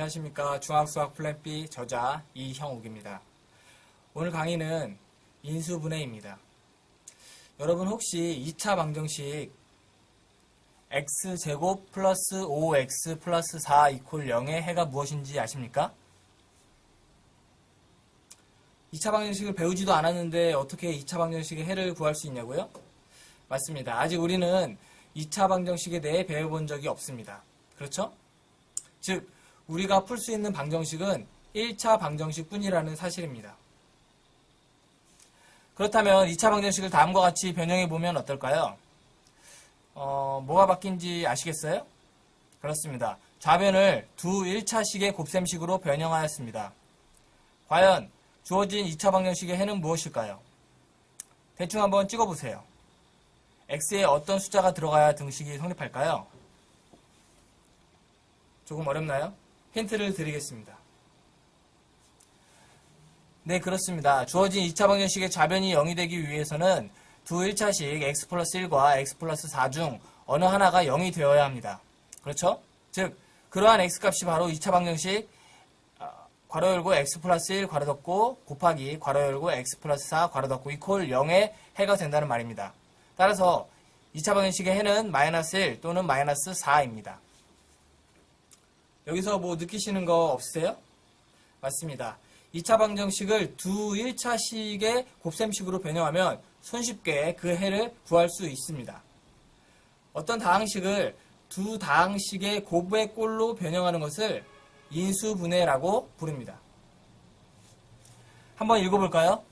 안녕하십니까. 중학수학 플랜 B 저자 이형욱입니다. 오늘 강의는 인수분해입니다. 여러분 혹시 2차 방정식 x제곱 플러스 5x 플러스 4 이퀄 0의 해가 무엇인지 아십니까? 2차 방정식을 배우지도 않았는데 어떻게 2차 방정식의 해를 구할 수 있냐고요? 맞습니다. 아직 우리는 2차 방정식에 대해 배워본 적이 없습니다. 그렇죠? 즉, 우리가 풀 수 있는 방정식은 1차 방정식 뿐이라는 사실입니다. 그렇다면 2차 방정식을 다음과 같이 변형해 보면 어떨까요? 뭐가 바뀐지 아시겠어요? 그렇습니다. 좌변을 두 1차식의 곱셈식으로 변형하였습니다. 과연 주어진 2차 방정식의 해는 무엇일까요? 대충 한번 찍어보세요. x에 어떤 숫자가 들어가야 등식이 성립할까요? 조금 어렵나요? 힌트를 드리겠습니다. 네, 그렇습니다. 주어진 2차 방정식의 좌변이 0이 되기 위해서는 두 1차식 x 플러스 1과 x 플러스 4 중 어느 하나가 0이 되어야 합니다. 그렇죠? 즉, 그러한 x값이 바로 2차 방정식 괄호 열고 x 플러스 1 괄호 닫고 곱하기 괄호 열고 x 플러스 4 괄호 닫고 이퀄 0의 해가 된다는 말입니다. 따라서 2차 방정식의 해는 마이너스 1 또는 마이너스 4입니다. 여기서 뭐 느끼시는 거 없으세요? 맞습니다. 2차 방정식을 두 1차식의 곱셈식으로 변형하면 손쉽게 그 해를 구할 수 있습니다. 어떤 다항식을 두 다항식의 곱의 꼴로 변형하는 것을 인수분해라고 부릅니다. 한번 읽어볼까요?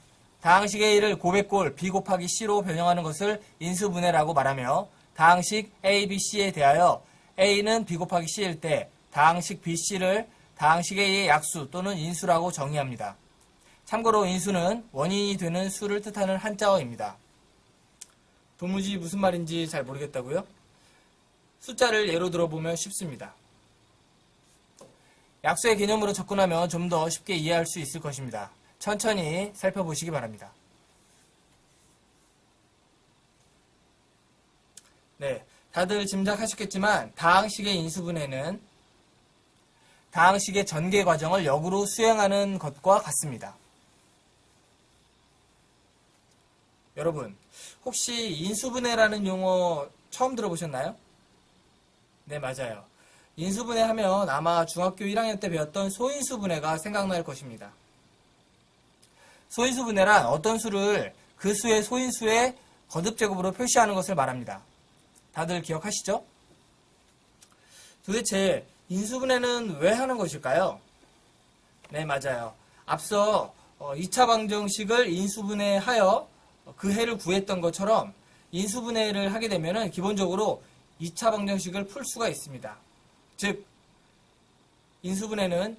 다항식 A를 곱의 꼴 B 곱하기 C로 변형하는 것을 인수분해라고 말하며 다항식 A, B, C에 대하여 A는 B 곱하기 C일 때 다항식 BC를 다항식 A의 약수 또는 인수라고 정의합니다. 참고로 인수는 원인이 되는 수를 뜻하는 한자어입니다. 도무지 무슨 말인지 잘 모르겠다고요? 숫자를 예로 들어보면 쉽습니다. 약수의 개념으로 접근하면 좀 더 쉽게 이해할 수 있을 것입니다. 천천히 살펴보시기 바랍니다. 네, 다들 짐작하셨겠지만 다항식의 인수분해는 다항식의 전개 과정을 역으로 수행하는 것과 같습니다. 여러분, 혹시 인수분해라는 용어 처음 들어보셨나요? 네, 맞아요. 인수분해 하면 아마 중학교 1학년 때 배웠던 소인수분해가 생각날 것입니다. 소인수분해란 어떤 수를 그 수의 소인수의 거듭제곱으로 표시하는 것을 말합니다. 다들 기억하시죠? 도대체 인수분해는 왜 하는 것일까요? 네, 맞아요. 앞서 2차 방정식을 인수분해하여 그 해를 구했던 것처럼 인수분해를 하게 되면 기본적으로 2차 방정식을 풀 수가 있습니다. 즉, 인수분해는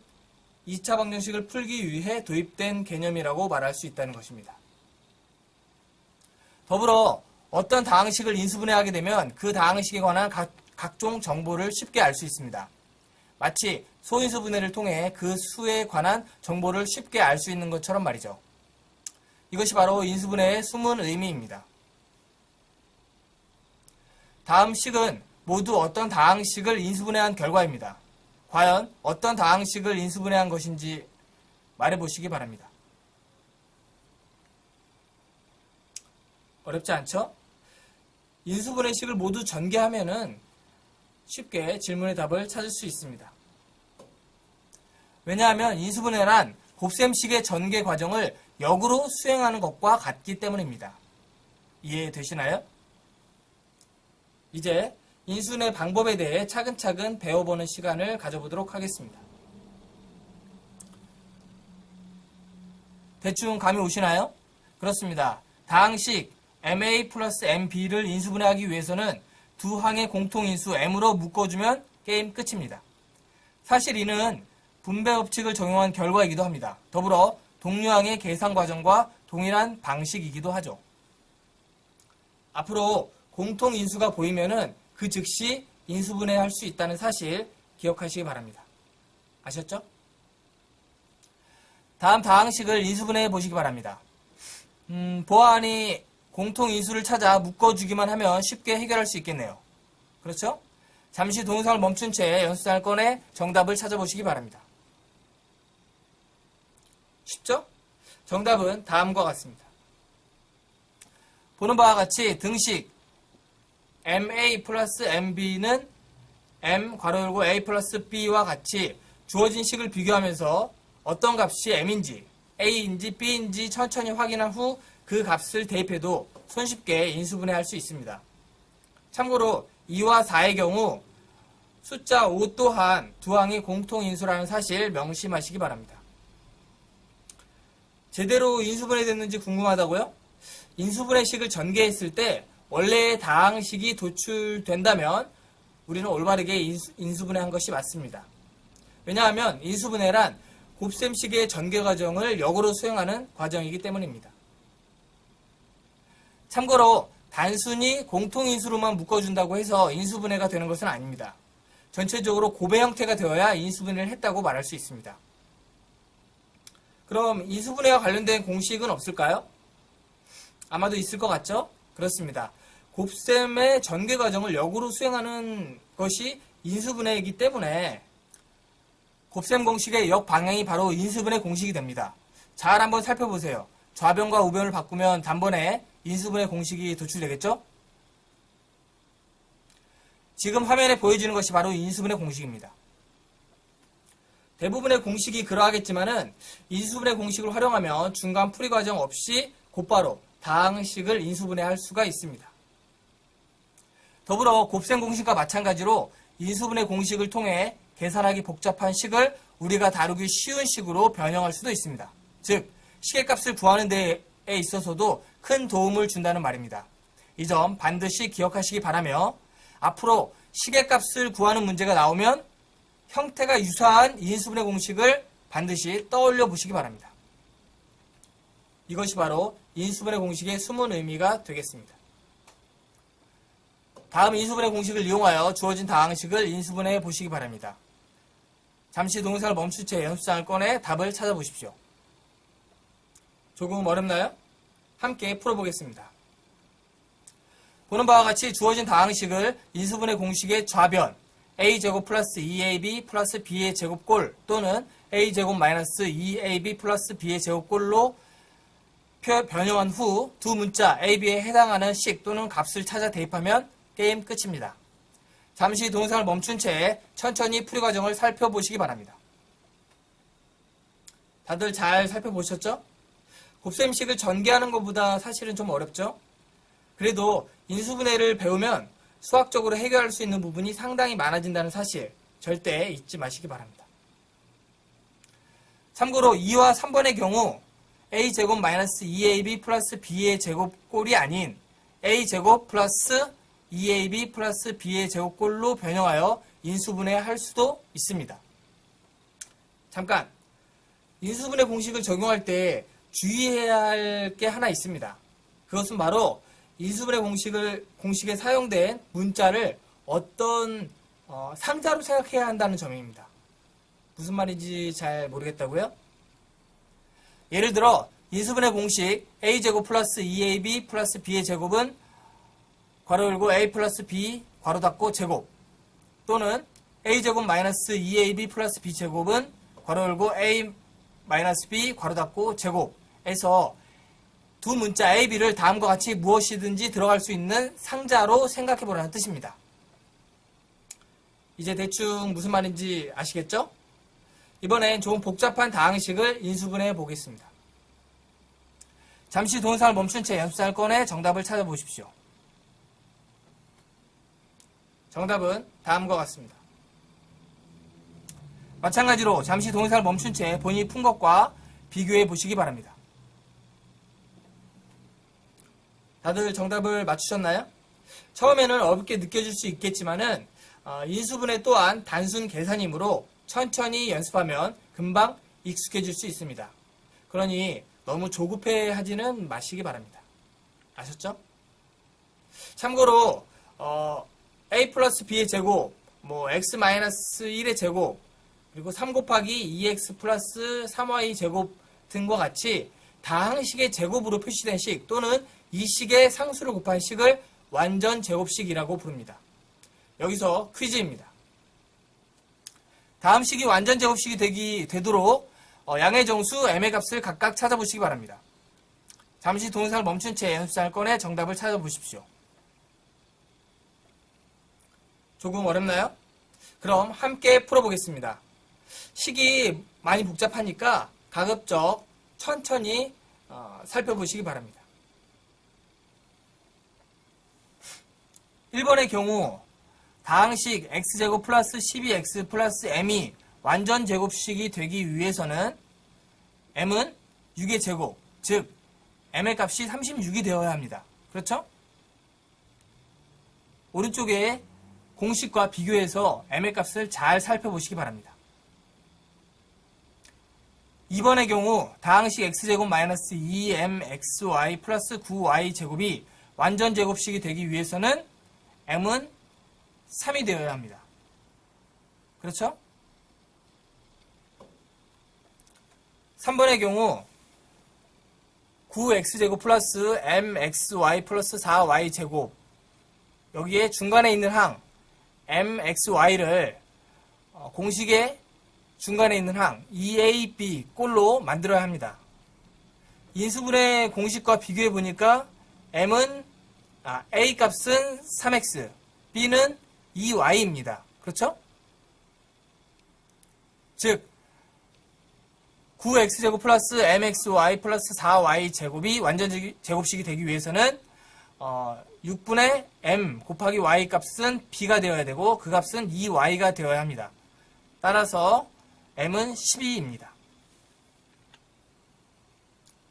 2차 방정식을 풀기 위해 도입된 개념이라고 말할 수 있다는 것입니다. 더불어 어떤 다항식을 인수분해하게 되면 그 다항식에 관한 각종 정보를 쉽게 알 수 있습니다. 마치 소인수분해를 통해 그 수에 관한 정보를 쉽게 알 수 있는 것처럼 말이죠. 이것이 바로 인수분해의 숨은 의미입니다. 다음 식은 모두 어떤 다항식을 인수분해한 결과입니다. 과연 어떤 다항식을 인수분해한 것인지 말해보시기 바랍니다. 어렵지 않죠? 인수분해식을 모두 전개하면은 쉽게 질문의 답을 찾을 수 있습니다. 왜냐하면 인수분해란 곱셈식의 전개 과정을 역으로 수행하는 것과 같기 때문입니다. 이해되시나요? 이제 인수분해 방법에 대해 차근차근 배워보는 시간을 가져보도록 하겠습니다. 대충 감이 오시나요? 그렇습니다. 다항식 MA 플러스 MB를 인수분해하기 위해서는 두 항의 공통인수 M으로 묶어주면 게임 끝입니다. 사실 이는 분배 법칙을 적용한 결과이기도 합니다. 더불어 동류항의 계산 과정과 동일한 방식이기도 하죠. 앞으로 공통인수가 보이면은 그 즉시 인수분해할 수 있다는 사실 기억하시기 바랍니다. 아셨죠? 다음 다항식을 인수분해해 보시기 바랍니다. 보아하니 공통인수를 찾아 묶어주기만 하면 쉽게 해결할 수 있겠네요. 그렇죠? 잠시 동영상을 멈춘 채 연습장을 꺼내 정답을 찾아보시기 바랍니다. 쉽죠? 정답은 다음과 같습니다. 보는 바와 같이 등식 MA 플러스 MB는 M 괄호 열고 A 플러스 B와 같이 주어진 식을 비교하면서 어떤 값이 M인지 A인지 B인지 천천히 확인한 후 그 값을 대입해도 손쉽게 인수분해할 수 있습니다. 참고로 2와 4의 경우 숫자 5 또한 두 항이 공통인수라는 사실 명심하시기 바랍니다. 제대로 인수분해됐는지 궁금하다고요? 인수분해식을 전개했을 때 원래의 다항식이 도출된다면 우리는 올바르게 인수분해한 것이 맞습니다. 왜냐하면 인수분해란 곱셈식의 전개 과정을 역으로 수행하는 과정이기 때문입니다. 참고로 단순히 공통인수로만 묶어준다고 해서 인수분해가 되는 것은 아닙니다. 전체적으로 곱의 형태가 되어야 인수분해를 했다고 말할 수 있습니다. 그럼 인수분해와 관련된 공식은 없을까요? 아마도 있을 것 같죠? 그렇습니다. 곱셈의 전개 과정을 역으로 수행하는 것이 인수분해이기 때문에 곱셈 공식의 역방향이 바로 인수분해 공식이 됩니다. 잘 한번 살펴보세요. 좌변과 우변을 바꾸면 단번에 인수분해 공식이 도출되겠죠? 지금 화면에 보여지는 것이 바로 인수분해 공식입니다. 대부분의 공식이 그러하겠지만은 인수분해 공식을 활용하면 중간 풀이 과정 없이 곧바로 다항식을 인수분해할 수가 있습니다. 더불어 곱셈 공식과 마찬가지로 인수분해 공식을 통해 계산하기 복잡한 식을 우리가 다루기 쉬운 식으로 변형할 수도 있습니다. 즉, 시계값을 구하는 데에 있어서도 큰 도움을 준다는 말입니다. 이 점 반드시 기억하시기 바라며 앞으로 시계값을 구하는 문제가 나오면 형태가 유사한 인수분해 공식을 반드시 떠올려 보시기 바랍니다. 이것이 바로 인수분해 공식의 숨은 의미가 되겠습니다. 다음 인수분해 공식을 이용하여 주어진 다항식을 인수분해해 보시기 바랍니다. 잠시 동영상을 멈춘 채 연습장을 꺼내 답을 찾아보십시오. 조금 어렵나요? 함께 풀어보겠습니다. 보는 바와 같이 주어진 다항식을 인수분해 공식의 좌변 a제곱 플러스 2ab 플러스 b의 제곱꼴 또는 a제곱 마이너스 2ab 플러스 b의 제곱꼴로 변형한 후 두 문자 ab에 해당하는 식 또는 값을 찾아 대입하면 게임 끝입니다. 잠시 동영상을 멈춘 채 천천히 풀이 과정을 살펴보시기 바랍니다. 다들 잘 살펴보셨죠? 곱셈식을 전개하는 것보다 사실은 좀 어렵죠? 그래도 인수분해를 배우면 수학적으로 해결할 수 있는 부분이 상당히 많아진다는 사실 절대 잊지 마시기 바랍니다. 참고로 2와 3번의 경우 a제곱 마이너스 2ab 플러스 b의 제곱꼴이 아닌 a제곱 플러스 2ab 플러스 b의 제곱꼴로 변형하여 인수분해할 수도 있습니다. 잠깐, 인수분해 공식을 적용할 때 주의해야 할 게 하나 있습니다. 그것은 바로 인수분해 공식에 사용된 문자를 어떤 상자로 생각해야 한다는 점입니다. 무슨 말인지 잘 모르겠다고요? 예를 들어 인수분해 공식 a제곱 플러스 2ab 플러스 b의 제곱은 괄호 열고 a 플러스 b 괄호 닫고 제곱 또는 a제곱 마이너스 2ab 플러스 b제곱은 괄호 열고 a 마이너스 b 괄호 닫고 제곱에서 두 문자 a, b를 다음과 같이 무엇이든지 들어갈 수 있는 상자로 생각해보라는 뜻입니다. 이제 대충 무슨 말인지 아시겠죠? 이번엔 좀 복잡한 다항식을 인수분해해 보겠습니다. 잠시 동영상을 멈춘 채 연습장을 꺼내 정답을 찾아보십시오. 정답은 다음과 같습니다. 마찬가지로 잠시 동영상을 멈춘 채 본인이 푼 것과 비교해 보시기 바랍니다. 다들 정답을 맞추셨나요? 처음에는 어렵게 느껴질 수 있겠지만은 인수분해 또한 단순 계산이므로 천천히 연습하면 금방 익숙해질 수 있습니다. 그러니 너무 조급해 하지는 마시기 바랍니다. 아셨죠? 참고로 a 플러스 b의 제곱, x 마이너스 1의 제곱, 그리고 3 곱하기 2x 플러스 3y 제곱 등과 같이 다항식의 제곱으로 표시된 식 또는 이 식의 상수를 곱한 식을 완전 제곱식이라고 부릅니다. 여기서 퀴즈입니다. 다음 식이 완전 제곱식이 되도록 양의 정수, m의 값을 각각 찾아보시기 바랍니다. 잠시 동영상을 멈춘 채 연습장을 꺼내 정답을 찾아보십시오. 조금 어렵나요? 그럼 함께 풀어보겠습니다. 식이 많이 복잡하니까 가급적 천천히 살펴보시기 바랍니다. 1번의 경우 다항식 x제곱 플러스 12x 플러스 m이 완전 제곱식이 되기 위해서는 m은 6의 제곱, 즉 m의 값이 36이 되어야 합니다. 그렇죠? 오른쪽에 공식과 비교해서 m의 값을 잘 살펴보시기 바랍니다. 2번의 경우 다항식 x제곱 마이너스 2mxy 플러스 9y 제곱이 완전 제곱식이 되기 위해서는 m은 3이 되어야 합니다. 그렇죠? 3번의 경우 9x제곱 플러스 mxy 플러스 4y 제곱, 여기에 중간에 있는 항 mxy를 공식의 중간에 있는 항 2ab 꼴로 만들어야 합니다. 인수분해 공식과 비교해 보니까 m은 a 값은 3x, b는 2y입니다. 그렇죠? 즉 9x제곱 플러스 mxy 플러스 4y 제곱이 완전 제곱식이 되기 위해서는 6분의 m 곱하기 y 값은 b가 되어야 되고 그 값은 2y가 되어야 합니다. 따라서 m은 12입니다.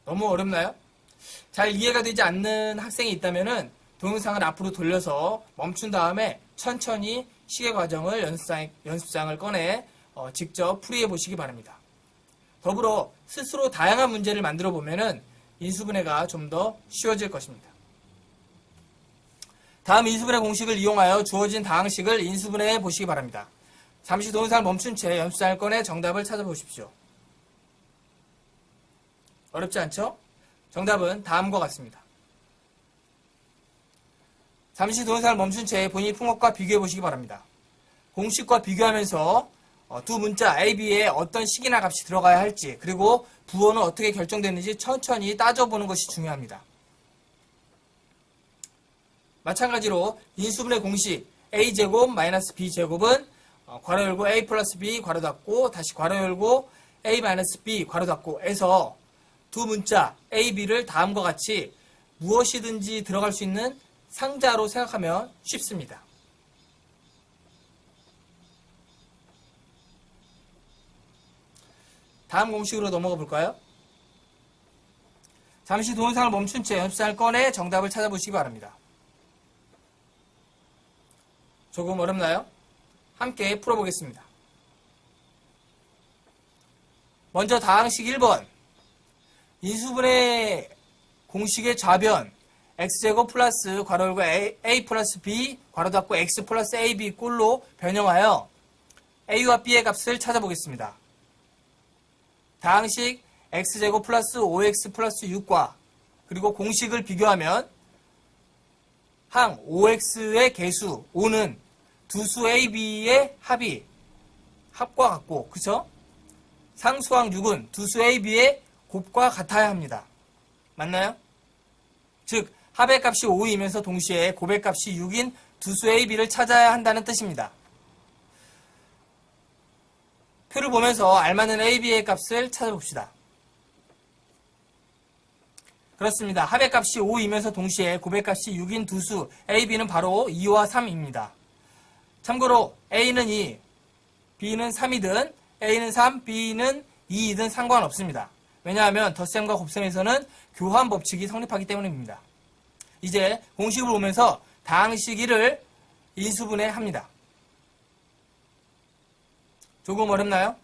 너무 어렵나요? 잘 이해가 되지 않는 학생이 있다면 동영상을 앞으로 돌려서 멈춘 다음에 천천히 식의 과정을 연습장을 꺼내 직접 풀이해 보시기 바랍니다. 더불어 스스로 다양한 문제를 만들어 보면 인수분해가 좀 더 쉬워질 것입니다. 다음 인수분해 공식을 이용하여 주어진 다항식을 인수분해해 보시기 바랍니다. 잠시 동영상을 멈춘 채 연습장을 꺼내 정답을 찾아보십시오. 어렵지 않죠? 정답은 다음과 같습니다. 잠시 동영상을 멈춘 채 본인이 푼 것과 비교해 보시기 바랍니다. 공식과 비교하면서 두 문자 A, B에 어떤 식이나 값이 들어가야 할지, 그리고 부호는 어떻게 결정되는지 천천히 따져보는 것이 중요합니다. 마찬가지로 인수분해 공식 A제곱 마이너스 B제곱은 괄호 열고 A 플러스 B 괄호 닫고 다시 괄호 열고 A 마이너스 B 괄호 닫고 에서 두 문자 A, B를 다음과 같이 무엇이든지 들어갈 수 있는 상자로 생각하면 쉽습니다. 다음 공식으로 넘어가 볼까요? 잠시 동영상을 멈춘 채 연습장을 꺼내 정답을 찾아보시기 바랍니다. 조금 어렵나요? 함께 풀어보겠습니다. 먼저 다항식 1번 인수분해 공식의 좌변 x제곱 플러스 괄호 열고 a 플러스 b 괄호 닫고 x 플러스 ab 꼴로 변형하여 a와 b의 값을 찾아보겠습니다. 다항식 x제곱 플러스 5x 플러스 6과 그리고 공식을 비교하면 항 5x의 개수 5는 두수 ab의 합과 같고, 그쵸? 상수항 6은 두수 ab의 곱과 같아야 합니다. 맞나요? 즉 합의 값이 5이면서 동시에 곱의 값이 6인 두수 ab를 찾아야 한다는 뜻입니다. 표를 보면서 알맞는 ab의 값을 찾아봅시다. 그렇습니다. 합의 값이 5이면서 동시에 곱의 값이 6인 두수 ab는 바로 2와 3입니다. 참고로 a는 2, b는 3이든 a는 3, b는 2이든 상관없습니다. 왜냐하면 덧셈과 곱셈에서는 교환 법칙이 성립하기 때문입니다. 이제 공식을 보면서 다항식 1을 인수분해합니다. 조금 어렵나요?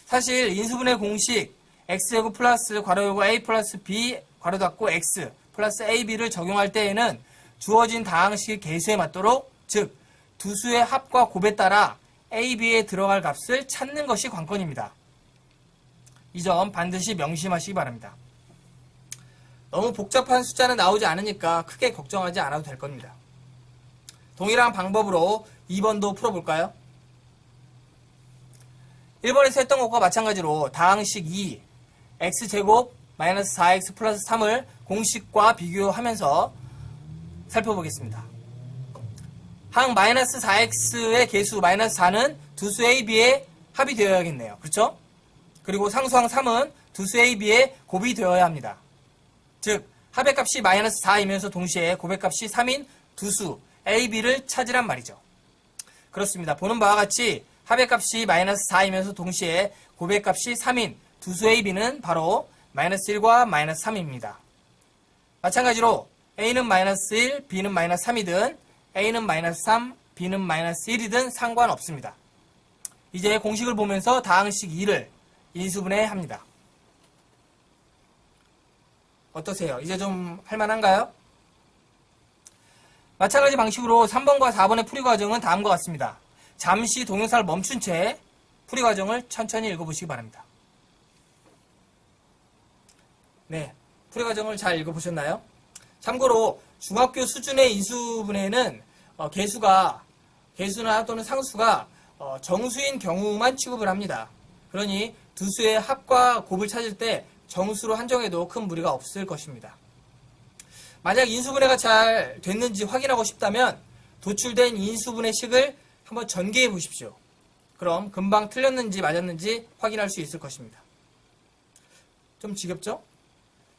사실 인수분해 공식 x제곱 플러스 괄호 열고 a 플러스 b 괄호 닫고 x 플러스 ab를 적용할 때에는 주어진 다항식의 개수에 맞도록, 즉 두수의 합과 곱에 따라 a, b에 들어갈 값을 찾는 것이 관건입니다. 이 점 반드시 명심하시기 바랍니다. 너무 복잡한 숫자는 나오지 않으니까 크게 걱정하지 않아도 될 겁니다. 동일한 방법으로 2번도 풀어볼까요? 1번에서 했던 것과 마찬가지로 다항식 2 x제곱 마이너스 4x 플러스 3을 공식과 비교하면서 살펴보겠습니다. 항 마이너스 4x의 개수 마이너스 4는 두수 a, b의 합이 되어야겠네요. 그렇죠? 그리고 상수항 3은 두수 a, b의 곱이 되어야 합니다. 즉 합의 값이 마이너스 4이면서 동시에 곱의 값이 3인 두수 a, b를 찾으란 말이죠. 그렇습니다. 보는 바와 같이 합의 값이 마이너스 4이면서 동시에 곱의 값이 3인 두수 a, b는 바로 마이너스 1과 마이너스 3입니다. 마찬가지로 a는 마이너스 1, b는 마이너스 3이든 a는 마이너스 3, b는 마이너스 1이든 상관없습니다. 이제 공식을 보면서 다항식 2를 인수분해합니다. 어떠세요? 이제 좀 할만한가요? 마찬가지 방식으로 3번과 4번의 풀이 과정은 다음과 같습니다. 잠시 동영상을 멈춘 채 풀이 과정을 천천히 읽어보시기 바랍니다. 네, 풀이 과정을 잘 읽어보셨나요? 참고로 중학교 수준의 인수분해는 개수나 또는 상수가 정수인 경우만 취급을 합니다. 그러니 두수의 합과 곱을 찾을 때 정수로 한정해도 큰 무리가 없을 것입니다. 만약 인수분해가 잘 됐는지 확인하고 싶다면 도출된 인수분해식을 한번 전개해 보십시오. 그럼 금방 틀렸는지 맞았는지 확인할 수 있을 것입니다. 좀 지겹죠?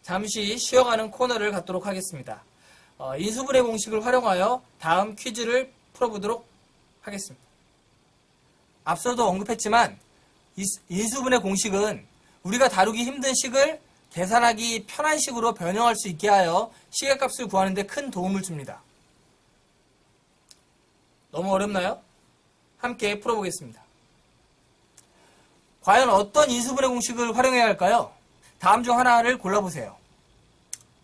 잠시 쉬어가는 코너를 갖도록 하겠습니다. 인수분해 공식을 활용하여 다음 퀴즈를 풀어보도록 하겠습니다. 앞서도 언급했지만 인수분해 공식은 우리가 다루기 힘든 식을 계산하기 편한 식으로 변형할 수 있게 하여 식의 값을 구하는 데 큰 도움을 줍니다. 너무 어렵나요? 함께 풀어보겠습니다. 과연 어떤 인수분해 공식을 활용해야 할까요? 다음 중 하나를 골라보세요.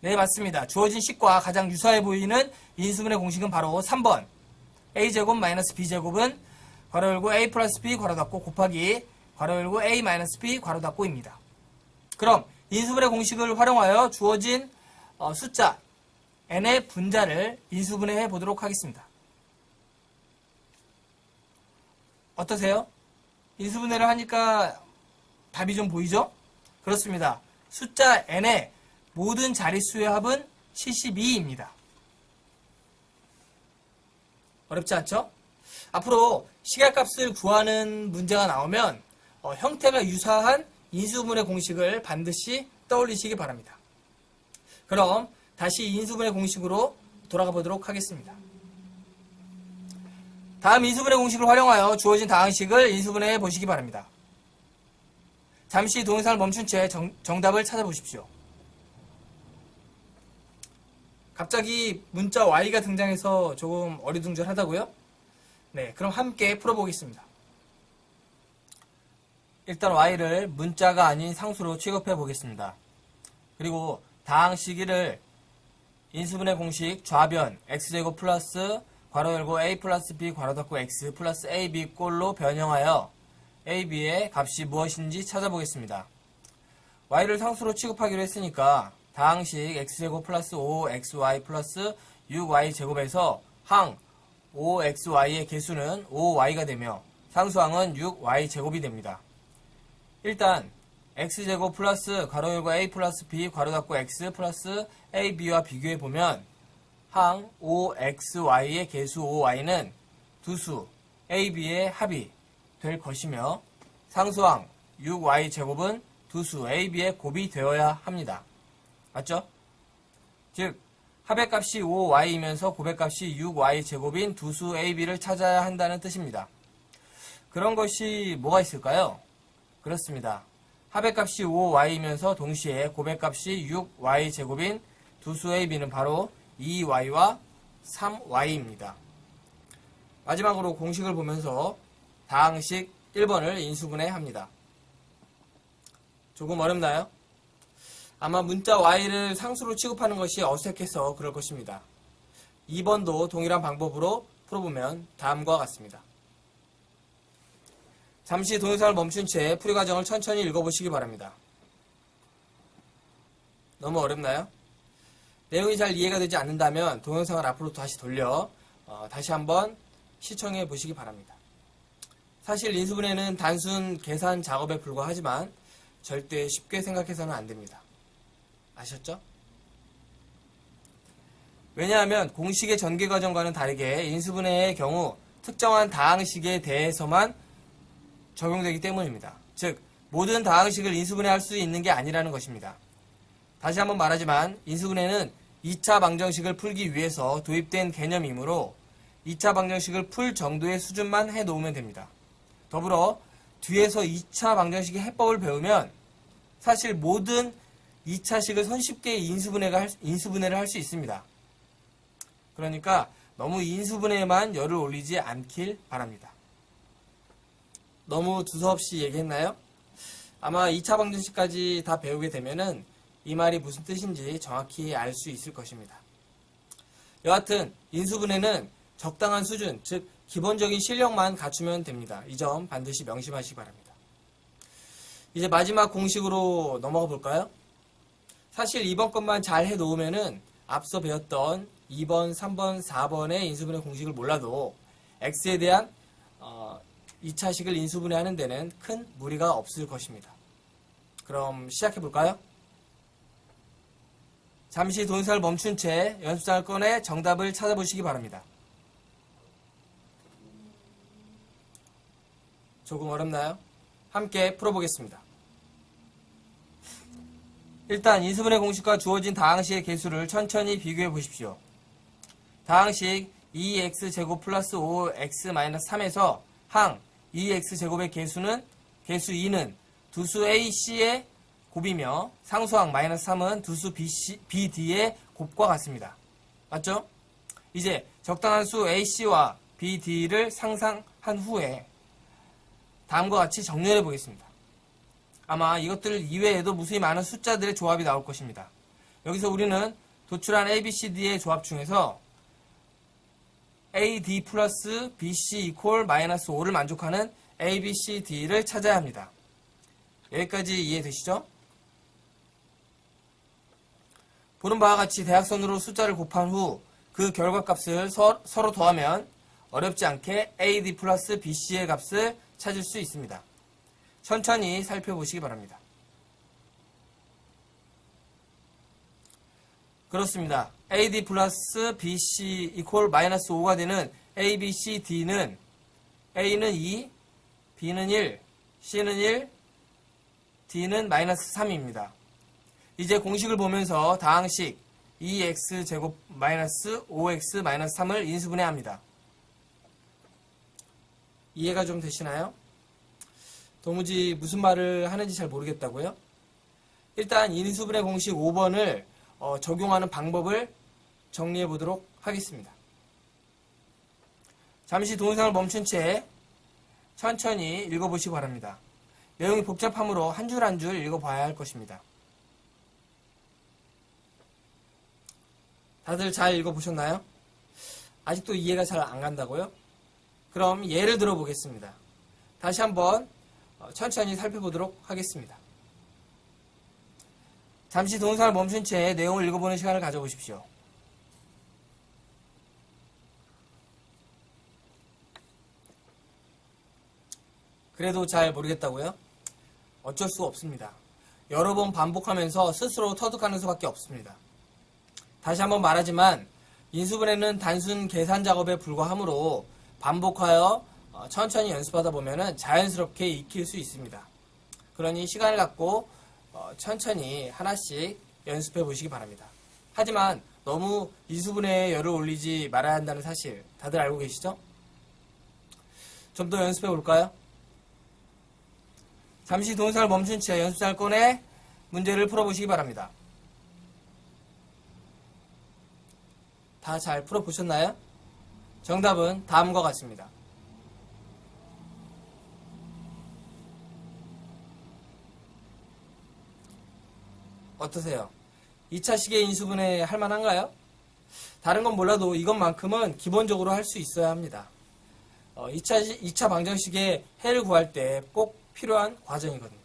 네, 맞습니다. 주어진 식과 가장 유사해 보이는 인수분해 공식은 바로 3번 a제곱 마이너스 b제곱은 괄호 열고 a 플러스 b 괄호 닫고 곱하기 괄호 열고 a 마이너스 b 괄호 닫고입니다. 그럼 인수분해 공식을 활용하여 주어진 숫자 n의 분자를 인수분해해 보도록 하겠습니다. 어떠세요? 인수분해를 하니까 답이 좀 보이죠? 그렇습니다. 숫자 n의 모든 자릿수의 합은 72입니다. 어렵지 않죠? 앞으로 시계값을 구하는 문제가 나오면 형태가 유사한 인수분해 공식을 반드시 떠올리시기 바랍니다. 그럼 다시 인수분해 공식으로 돌아가 보도록 하겠습니다. 다음 인수분해 공식을 활용하여 주어진 다항식을 인수분해해 보시기 바랍니다. 잠시 동영상을 멈춘 채 정답을 찾아보십시오. 갑자기 문자 Y가 등장해서 조금 어리둥절하다고요? 네, 그럼 함께 풀어보겠습니다. 일단 Y를 문자가 아닌 상수로 취급해 보겠습니다. 그리고 다항식 1을 인수분해 공식 좌변 x제곱 플러스 괄호 열고 a 플러스 b 괄호 닫고 x 플러스 ab 꼴로 변형하여 ab의 값이 무엇인지 찾아보겠습니다. y를 상수로 취급하기로 했으니까 다항식 x제곱 플러스 5xy 플러스 6y 제곱에서 항 5xy의 개수는 5y가 되며 상수항은 6y 제곱이 됩니다. 일단 x제곱 플러스 괄호 열고 a 플러스 b 괄호 닫고 x 플러스 ab와 비교해 보면 항 5xy의 개수 5y는 두수 ab의 합이 될 것이며 상수항 6y 제곱은 두수 ab의 곱이 되어야 합니다. 맞죠? 즉 합의 값이 5y이면서 곱의 값이 6y 제곱인 두수 ab를 찾아야 한다는 뜻입니다. 그런 것이 뭐가 있을까요? 그렇습니다. 합의 값이 5y이면서 동시에 곱의 값이 6y 제곱인 두수 ab는 바로 2y와 3y입니다. 마지막으로 공식을 보면서 다항식 1번을 인수분해합니다. 조금 어렵나요? 아마 문자 y를 상수로 취급하는 것이 어색해서 그럴 것입니다. 2번도 동일한 방법으로 풀어보면 다음과 같습니다. 잠시 동영상을 멈춘 채 풀이 과정을 천천히 읽어보시기 바랍니다. 너무 어렵나요? 내용이 잘 이해가 되지 않는다면 동영상을 앞으로 다시 돌려 다시 한번 시청해 보시기 바랍니다. 사실 인수분해는 단순 계산 작업에 불과하지만 절대 쉽게 생각해서는 안 됩니다. 아셨죠? 왜냐하면 공식의 전개 과정과는 다르게 인수분해의 경우 특정한 다항식에 대해서만 적용되기 때문입니다. 즉, 모든 다항식을 인수분해할 수 있는 게 아니라는 것입니다. 다시 한번 말하지만 인수분해는 2차 방정식을 풀기 위해서 도입된 개념이므로 2차 방정식을 풀 정도의 수준만 해놓으면 됩니다. 더불어 뒤에서 2차 방정식의 해법을 배우면 사실 모든 2차식을 손쉽게 인수분해를 할 수 있습니다. 그러니까 너무 인수분해에만 열을 올리지 않길 바랍니다. 너무 두서없이 얘기했나요? 아마 2차 방정식까지 다 배우게 되면은 이 말이 무슨 뜻인지 정확히 알 수 있을 것입니다. 여하튼 인수분해는 적당한 수준, 즉 기본적인 실력만 갖추면 됩니다. 이 점 반드시 명심하시기 바랍니다. 이제 마지막 공식으로 넘어가 볼까요? 사실 이번 것만 잘 해놓으면은 앞서 배웠던 2번, 3번, 4번의 인수분해 공식을 몰라도 x에 대한 2차식을 인수분해하는 데는 큰 무리가 없을 것입니다. 그럼 시작해 볼까요? 잠시 동영상을 멈춘 채 연습장을 꺼내 정답을 찾아보시기 바랍니다. 조금 어렵나요? 함께 풀어보겠습니다. 일단 인수분해 공식과 주어진 다항식의 개수를 천천히 비교해 보십시오. 다항식 2x제곱 플러스 5x-3에서 항 2x제곱의 개수 2는 두수 AC의 곱이며 상수항 -3은 두수 BD의 곱과 같습니다. 맞죠? 이제 적당한 수 AC와 BD를 상상한 후에 다음과 같이 정렬해 보겠습니다. 아마 이것들 이외에도 무수히 많은 숫자들의 조합이 나올 것입니다. 여기서 우리는 도출한 ABCD의 조합 중에서 AD 플러스 BC 이퀄 -5를 만족하는 ABCD를 찾아야 합니다. 여기까지 이해되시죠? 보는 바와 같이 대각선으로 숫자를 곱한 후 그 결과값을 서로 더하면 어렵지 않게 AD 플러스 BC의 값을 찾을 수 있습니다. 천천히 살펴보시기 바랍니다. 그렇습니다. AD 플러스 BC 이퀄 -5가 되는 ABCD는 A는 2, B는 1, C는 1, D는 -3입니다. 이제 공식을 보면서 다항식 2x제곱 -5x-3을 인수분해합니다. 이해가 좀 되시나요? 도무지 무슨 말을 하는지 잘 모르겠다고요? 일단 인수분해 공식 5번을 적용하는 방법을 정리해 보도록 하겠습니다. 잠시 동영상을 멈춘 채 천천히 읽어보시기 바랍니다. 내용이 복잡하므로 한 줄 한 줄 읽어봐야 할 것입니다. 다들 잘 읽어보셨나요? 아직도 이해가 잘 안 간다고요? 그럼 예를 들어 보겠습니다. 다시 한번 천천히 살펴보도록 하겠습니다. 잠시 동영상을 멈춘 채 내용을 읽어보는 시간을 가져보십시오. 그래도 잘 모르겠다고요? 어쩔 수 없습니다. 여러 번 반복하면서 스스로 터득하는 수밖에 없습니다. 다시 한번 말하지만 인수분해는 단순 계산 작업에 불과하므로 반복하여 천천히 연습하다 보면 자연스럽게 익힐 수 있습니다. 그러니 시간을 갖고 천천히 하나씩 연습해 보시기 바랍니다. 하지만 너무 인수분해에 열을 올리지 말아야 한다는 사실 다들 알고 계시죠? 좀 더 연습해 볼까요? 잠시 동영상을 멈춘 채 연습장을 꺼내 문제를 풀어보시기 바랍니다. 다 잘 풀어보셨나요? 정답은 다음과 같습니다. 어떠세요? 2차식의 인수분해 할 만한가요? 다른 건 몰라도 이것만큼은 기본적으로 할 수 있어야 합니다. 2차 방정식의 해를 구할 때 꼭 필요한 과정이거든요.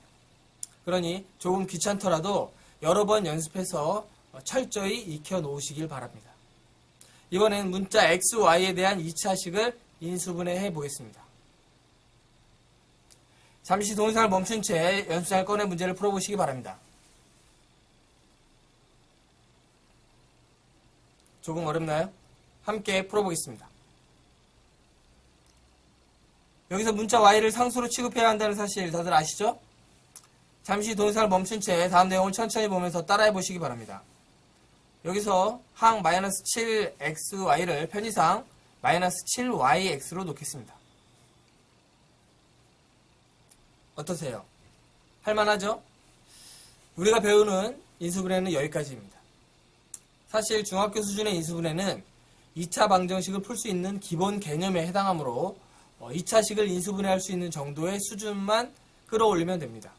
그러니 조금 귀찮더라도 여러 번 연습해서 철저히 익혀 놓으시길 바랍니다. 이번엔 문자 x, y에 대한 2차식을 인수분해 해 보겠습니다. 잠시 동영상을 멈춘 채 연습장을 꺼내 문제를 풀어보시기 바랍니다. 조금 어렵나요? 함께 풀어보겠습니다. 여기서 문자 Y를 상수로 취급해야 한다는 사실 다들 아시죠? 잠시 동영상을 멈춘 채 다음 내용을 천천히 보면서 따라해 보시기 바랍니다. 여기서 항 마이너스 7xy를 편의상 마이너스 7yx로 놓겠습니다. 어떠세요? 할만하죠? 우리가 배우는 인수분해는 여기까지입니다. 사실 중학교 수준의 인수분해는 2차 방정식을 풀 수 있는 기본 개념에 해당하므로 2차식을 인수분해할 수 있는 정도의 수준만 끌어올리면 됩니다.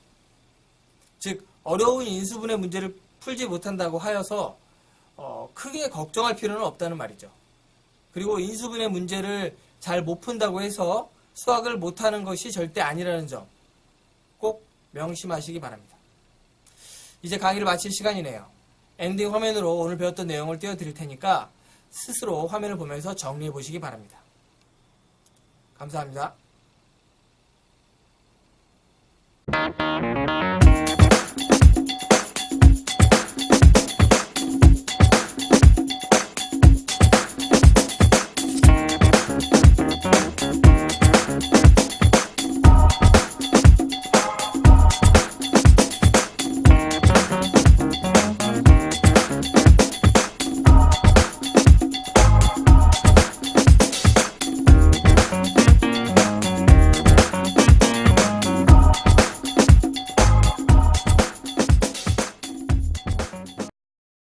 즉 어려운 인수분해 문제를 풀지 못한다고 하여서 크게 걱정할 필요는 없다는 말이죠. 그리고 인수분해 문제를 잘 못 푼다고 해서 수학을 못하는 것이 절대 아니라는 점 꼭 명심하시기 바랍니다. 이제 강의를 마칠 시간이네요. 엔딩 화면으로 오늘 배웠던 내용을 띄워드릴 테니까 스스로 화면을 보면서 정리해 보시기 바랍니다. 감사합니다.